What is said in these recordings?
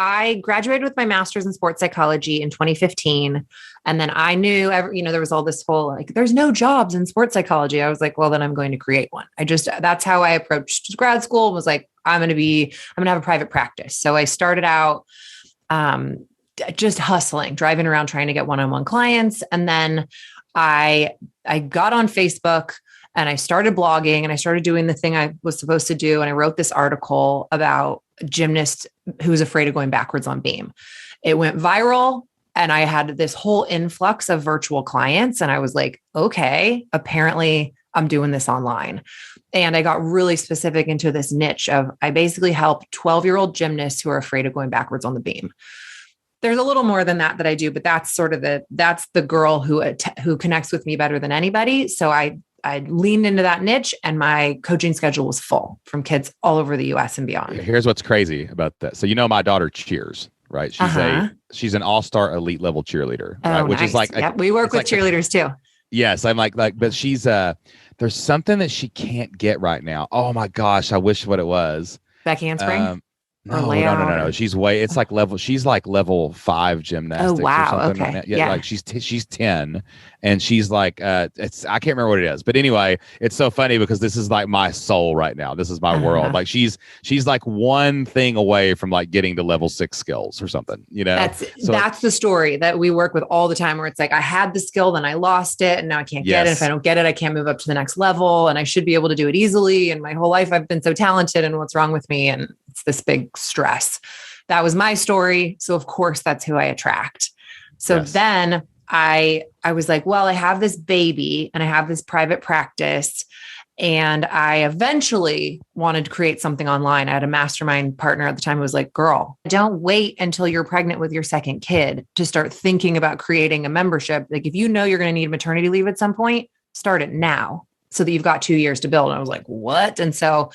I graduated with my master's in sports psychology in 2015. And then I knew, there was all this whole, like, there's no jobs in sports psychology. I was like, well, then I'm going to create one. That's how I approached grad school, was like, I'm going to have a private practice. So I started out, just hustling, driving around, trying to get one-on-one clients. And then I got on Facebook and I started blogging and I started doing the thing I was supposed to do. And I wrote this article about a gymnast who's afraid of going backwards on beam. It went viral and I had this whole influx of virtual clients. And I was like, okay, apparently I'm doing this online. And I got really specific into this niche of, I basically help 12-year-old gymnasts who are afraid of going backwards on the beam. There's a little more than that I do, but that's sort of that's the girl who connects with me better than anybody. So I leaned into that niche and my coaching schedule was full from kids all over the US and beyond. Here's what's crazy about that. So, my daughter cheers, right? She's an all-star elite level cheerleader, right? Which is like, we work with cheerleaders too. Yes. I'm like, but she's, there's something that she can't get right now. Oh my gosh. I wish what it was. Back handspring? No. She's level 5 gymnastics. Oh, wow. Or something Okay. Like that. Yeah. Like she's 10 and she's like, I can't remember what it is, but anyway, it's so funny because this is like my soul right now. This is my world. Like she's like one thing away from like getting to level 6 skills or something, That's the story that we work with all the time, where it's like, I had the skill, then I lost it and now I can't get it. If I don't get it, I can't move up to the next level and I should be able to do it easily. And my whole life I've been so talented, and what's wrong with me? And it's this big stress. That was my story. So of course that's who I attract. So then I was like, well, I have this baby and I have this private practice, and I eventually wanted to create something online. I had a mastermind partner at the time who was like, girl, don't wait until you're pregnant with your second kid to start thinking about creating a membership. Like, if you know you're going to need maternity leave at some point, start it now, so that you've got 2 years to build. And I was like, what? And so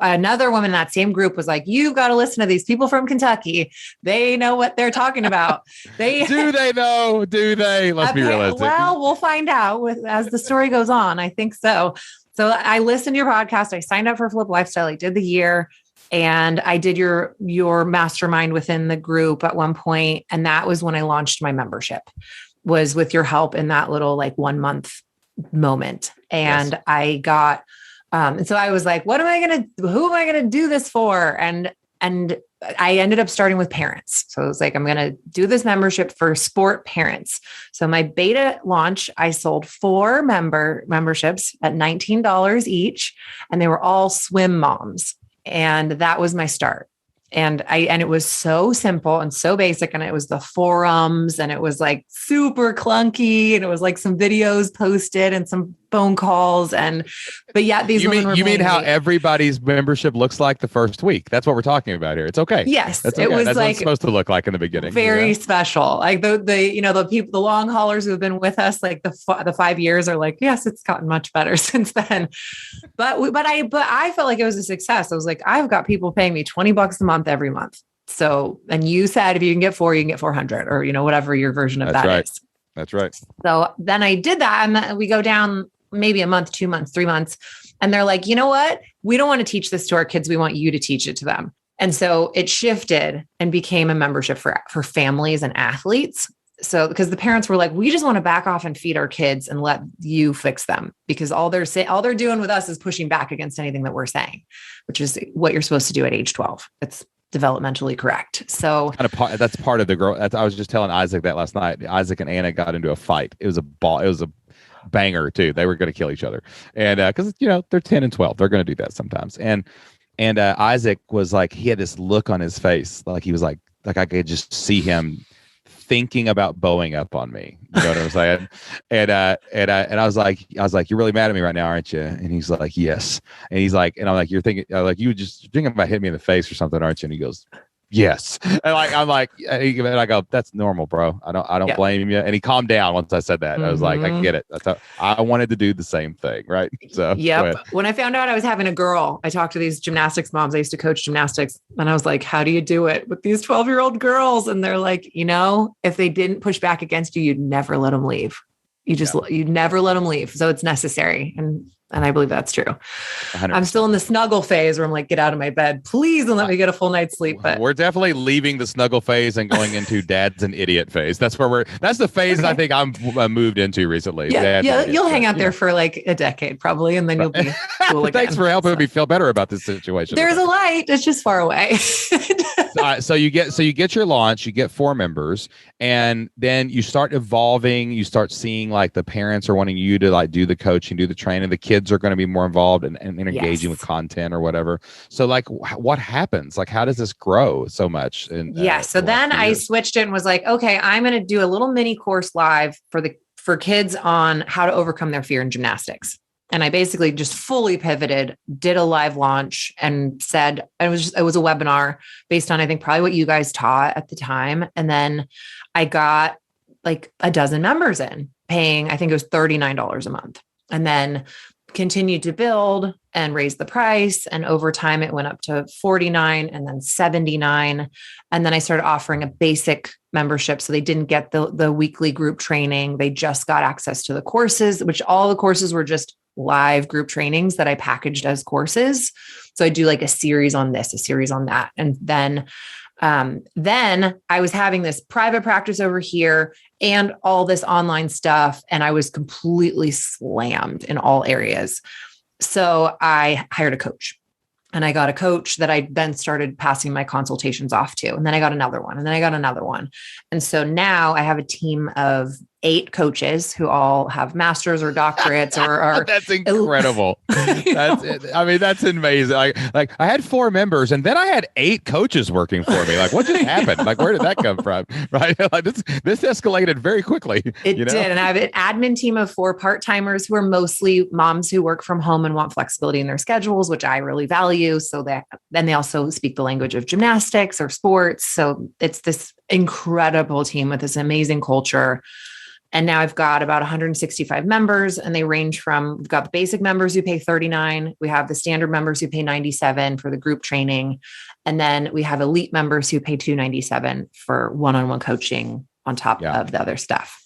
another woman in that same group was like, you've got to listen to these people from Kentucky. They know what they're talking about. Do they know? Do they? Let's be realistic. Well, we'll find out as the story goes on. I think so. So I listened to your podcast. I signed up for Flip Lifestyle. I did the year, and I did your mastermind within the group at one point. And that was when I launched my membership, was with your help in that little like 1 month moment. And I got, and so I was like, who am I going to do this for? And I ended up starting with parents. So I was like, I'm going to do this membership for sport parents. So my beta launch, I sold 4 memberships at $19 each, and they were all swim moms. And that was my start. And it was so simple and so basic. And it was the forums, and it was like super clunky, and it was like some videos posted and some phone calls. But yeah, these women were. You mean how everybody's membership looks like the first week? That's what we're talking about here. It's okay. Yes, that's okay. It was that's like what it's supposed to look like in the beginning. Very special. Like the people, the long haulers who have been with us, like the 5 years, are like, yes, it's gotten much better since then. But I felt like it was a success. I was like, I've got people paying me $20 a month every month. So, and you said, if you can get 4, you can get 400, or, whatever your version of that is. That's right. So then I did that, and we go down maybe a month, 2 months, 3 months. And they're like, you know what? We don't want to teach this to our kids. We want you to teach it to them. And so it shifted and became a membership for families and athletes. So, because the parents were like, we just want to back off and feed our kids and let you fix them, because all they're doing with us is pushing back against anything that we're saying, which is what you're supposed to do at age 12. It's developmentally correct. So that's part of the growth. I was just telling Isaac that last night. Isaac and Anna got into a fight. It was a banger too. They were going to kill each other. And because they're 10 and 12, they're going to do that sometimes. And Isaac was like, he had this look on his face, like he was like I could just see him thinking about bowing up on me. You know what I'm saying? And I was like, you're really mad at me right now, aren't you? And he's like, yes. And he's like, and I'm like, you're thinking like you just thinking about hitting me in the face or something, aren't you? And he goes, yes. And I'm like, and I go, that's normal, bro. I don't blame you. And he calmed down once I said that. I was like, I get it. I wanted to do the same thing. Right. So when I found out I was having a girl, I talked to these gymnastics moms. I used to coach gymnastics, and I was like, how do you do it with these 12-year-old girls? And they're like, if they didn't push back against you, you'd never let them leave. You'd never let them leave. So it's necessary. And And I believe that's true. 100%. I'm still in the snuggle phase where I'm like, get out of my bed, please, and let me get a full night's sleep. But we're definitely leaving the snuggle phase and going into dad's an idiot phase. That's that's the phase that I think I'm moved into recently. Yeah. You'll hang out there for like a decade probably, and then you'll be cool again. Thanks for helping me feel better about this situation. There's a light. It's just far away. So you get your launch, you get 4 members, and then you start evolving. You start seeing like the parents are wanting you to like do the coaching, do the training. The kids are going to be more involved and engaging with content or whatever. So like what happens? Like how does this grow so much? So then I switched it and was like, okay, I'm going to do a little mini course live for kids on how to overcome their fear in gymnastics. And I basically just fully pivoted, did a live launch and said, it was a webinar based on, I think, probably what you guys taught at the time. And then I got like a dozen members in paying, I think it was $39 a month, and then continued to build and raise the price. And over time it went up to 49 and then 79. And then I started offering a basic membership. So they didn't get the weekly group training. They just got access to the courses, which all the courses were just live group trainings that I packaged as courses. So I do like a series on this, a series on that. And then I was having this private practice over here and all this online stuff, and I was completely slammed in all areas. So I hired a coach, and I got a coach that I then started passing my consultations off to. And then I got another one, and then I got another one. And so now I have a team of 8 coaches who all have masters or doctorates or are that's incredible. That's amazing. Like I had 4 members and then I had 8 coaches working for me. Like what just happened? Like where did that come from? Right. Like this escalated very quickly. It did. And I have an admin team of 4 part-timers who are mostly moms who work from home and want flexibility in their schedules, which I really value. So then they also speak the language of gymnastics or sports. So it's this incredible team with this amazing culture. And now I've got about 165 members, and they range from, we've got the basic members who pay $39. We have the standard members who pay $97 for the group training. And then we have elite members who pay $297 for one-on-one coaching on top of the other stuff.